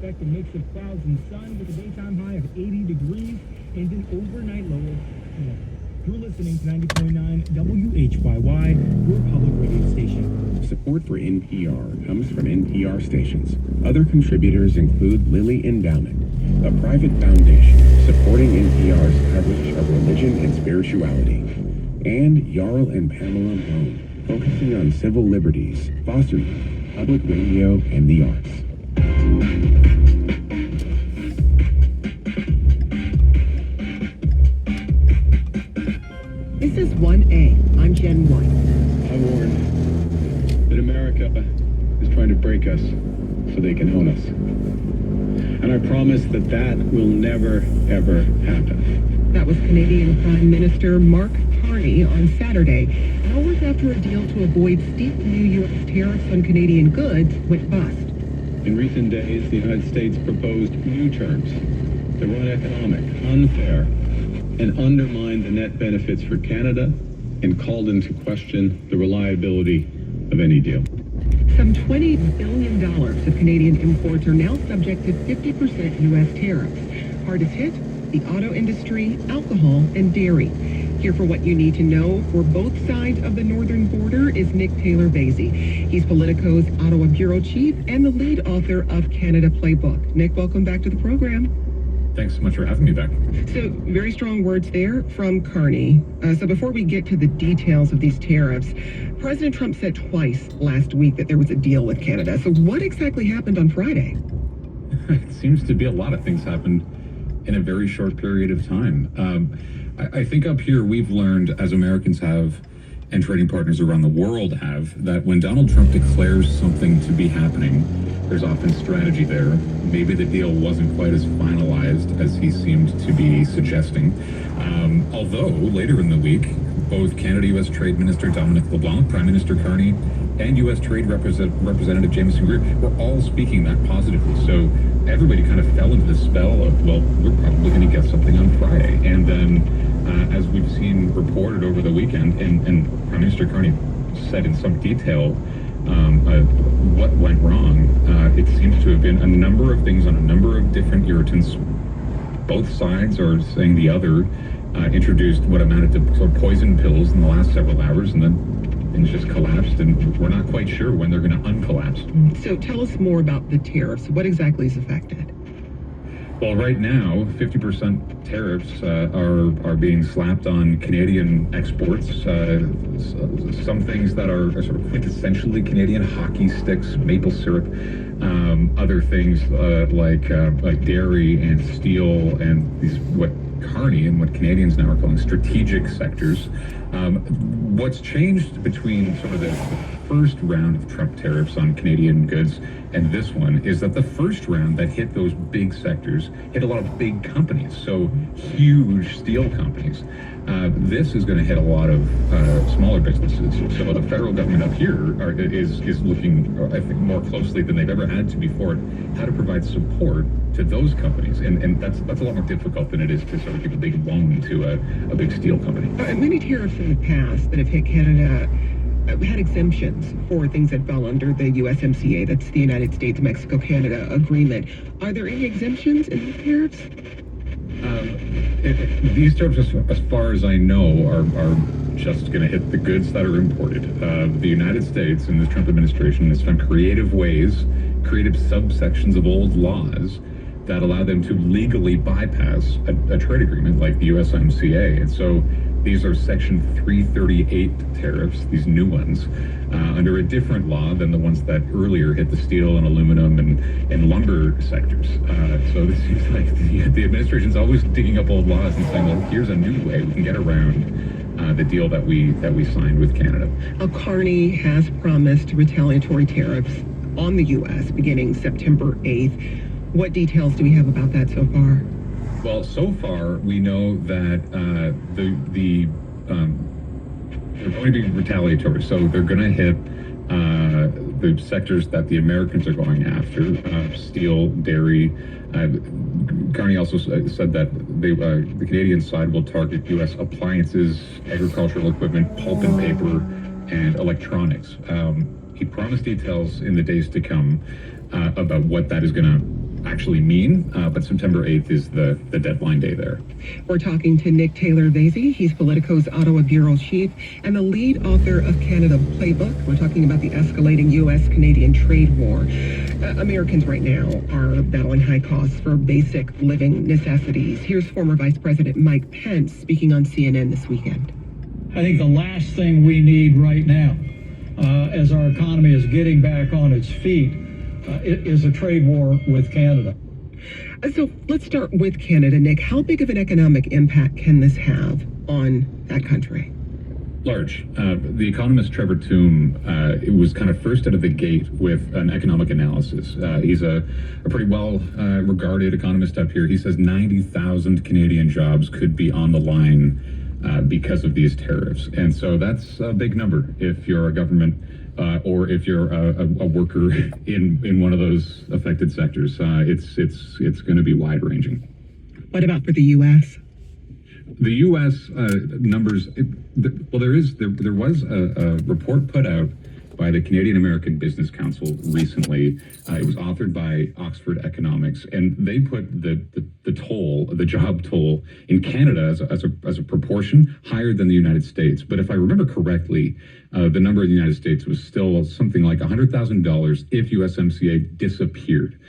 expect a mix of clouds and sun with a daytime high of 80 degrees and an overnight low of 1. You're listening to 90.9 WHYY, your public radio station. Support for NPR comes from NPR stations. Other contributors include Lilly Endowment, a private foundation supporting NPR's coverage of religion and spirituality, and Jarl and Pamela Bone, focusing on civil liberties, fostering public radio and the arts. This is 1A. I'm Jen White. I warned that America is trying to break us so they can own us. And I promise that that will never, ever happen. That was Canadian Prime Minister Mark Carney on Saturday, hours after a deal to avoid steep new U.S. tariffs on Canadian goods went bust. In recent days, the United States proposed new terms that were uneconomic, unfair, and undermined the net benefits for Canada and called into question the reliability of any deal. Some $20 billion of Canadian imports are now subject to 50% U.S. tariffs. Hardest hit, the auto industry, alcohol, and dairy. Here for what you need to know for both sides of the northern border is Nick Taylor-Vasey. He's Politico's Ottawa Bureau Chief and the lead author of Canada Playbook. Nick, welcome back to the program. Thanks so much for having me back. So, very strong words there from Carney. So before we get to the details of these tariffs, President Trump said twice last week that there was a deal with Canada. So what exactly happened on Friday? It seems to be a lot of things happened in a very short period of time. I think up here we've learned, as Americans have, and trading partners around the world have, that when Donald Trump declares something to be happening, there's often strategy there. Maybe the deal wasn't quite as finalized as he seemed to be suggesting. Although later in the week, both Canada-U.S. Trade Minister Dominic LeBlanc, Prime Minister Carney, and U.S. Trade Representative Jamieson Greer were all speaking that positively. So everybody kind of fell into the spell of, well, we're probably going to get something on Friday. And then, as we've seen reported over the weekend, and Prime Minister Carney said in some detail what went wrong, it seems to have been a number of things on a number of different irritants. Both sides are saying the other introduced what amounted to sort of poison pills in the last several hours, and then things just collapsed, and we're not quite sure when they're going to uncollapse. So tell us more about the tariffs. What exactly is affected? Well, right now, 50% tariffs are being slapped on Canadian exports. Some things that are sort of quintessentially Canadian: hockey sticks, maple syrup. Other things like dairy and steel, and these what Carney and what Canadians now are calling strategic sectors. What's changed between sort of the first round of Trump tariffs on Canadian goods and this one is that the first round that hit those big sectors hit a lot of big companies, so huge steel companies. This is going to hit a lot of smaller businesses. So the federal government up here is looking, I think, more closely than they've ever had to before, how to provide support to those companies, and that's a lot more difficult than it is to sort of give a big loan to a big steel company. Many tariffs in the past that have hit Canada had exemptions for things that fell under the USMCA, that's the United States-Mexico-Canada agreement. Are there any exemptions in these tariffs? These tariffs, as far as I know, are just going to hit the goods that are imported. The United States and this Trump administration has found creative subsections of old laws that allow them to legally bypass a trade agreement like the USMCA. And so these are Section 338 tariffs, these new ones, under a different law than the ones that earlier hit the steel and aluminum and lumber sectors. So this seems like the administration's always digging up old laws and saying, well, here's a new way we can get around the deal that we signed with Canada. Carney has promised retaliatory tariffs on the U.S. beginning September 8th. What details do we have about that so far? Well, so far we know that they're going to be retaliatory. So they're going to hit the sectors that the Americans are going after: steel, dairy. Carney also said that the Canadian side will target U.S. appliances, agricultural equipment, pulp and paper, and electronics. He promised details in the days to come about what that is going to actually mean, but September 8th is the deadline day there. We're talking to Nick Taylor-Vasey. He's Politico's Ottawa bureau chief and the lead author of Canada Playbook. We're talking about the escalating U.S.-Canadian trade war. Americans right now are battling high costs for basic living necessities. Here's former Vice President Mike Pence speaking on CNN this weekend. I think the last thing we need right now, as our economy is getting back on its feet, is a trade war with Canada. So let's start with Canada, Nick. How big of an economic impact can this have on that country? Large. The economist Trevor Tombe was kind of first out of the gate with an economic analysis. He's a pretty well regarded economist up here. He says 90,000 Canadian jobs could be on the line because of these tariffs. And so that's a big number if you're a government or if you're a worker in one of those affected sectors. It's going to be wide ranging. What about for the U.S.? The U.S. Numbers. There was a report put out by the Canadian American Business Council recently. It was authored by Oxford Economics, and they put the job toll in Canada as a proportion higher than the United States. But if I remember correctly, the number in the United States was still something like $100,000 if USMCA disappeared.